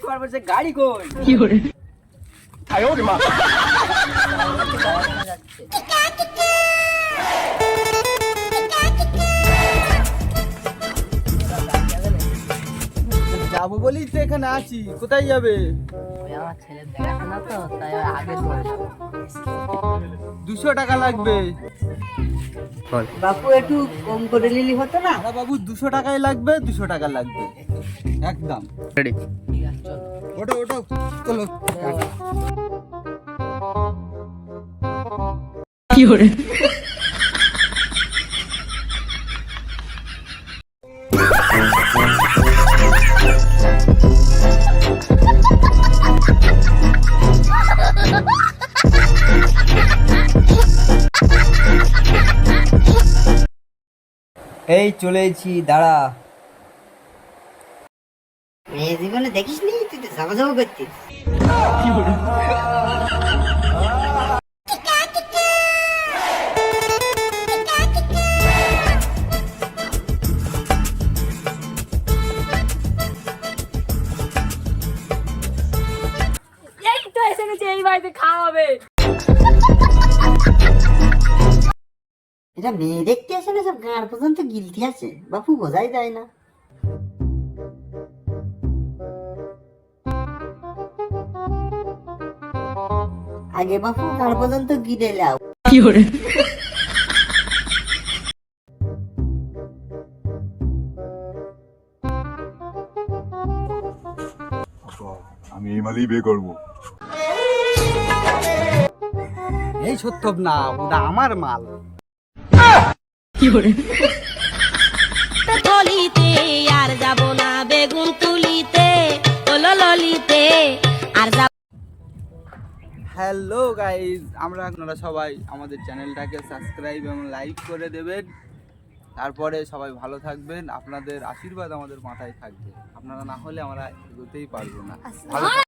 তোমার বলছে গাড়ি কই? যাবো বলেই তো এখানে আছি, কোথায় যাবে? আমার ছেলের দেখাশোনা তো, তাই আগে 200 টাকা লাগবে। বাপু একটু কম করে নিলি হতো না? আরে বাবু 200 টাকাই লাগবে, 200 টাকা লাগবে একদম। রেডি? ঠিক আছে চলো। ওঠো ওঠো, চলো। এই চলে এসেছি, দাঁড়া। মেয়ে জীবনে দেখিস নি, তুই তো যাবো যাবো করতিস। এই তো এসে গেছে, এই বাড়িতে খাওয়া হবে। এটা মেয়ে দেখতে আসে না, সব গাঁড় পর্যন্ত গিলতি আছে, বাপু বোঝাই যায় না। আগে বাপু গাঁড় পর্যন্ত গিলে লাও। আমি এই মালেই বিয়ে করবো। এই সত্যব না, ওটা আমার মাল। থলিতে আর যাব না বেগুন তুলিতে, ওলো ললিতে আর যাব। হ্যালো গাইজ, আপনারা সবাই আমাদের চ্যানেলটাকে সাবস্ক্রাইব এবং লাইক করে দেবেন। তারপরে সবাই ভালো থাকবেন, আপনাদের আশীর্বাদ আমাদের মাথায় থাকবে। আপনারা না হলে আমরা এগোতেই পারবো না। ভালো থাকবেন।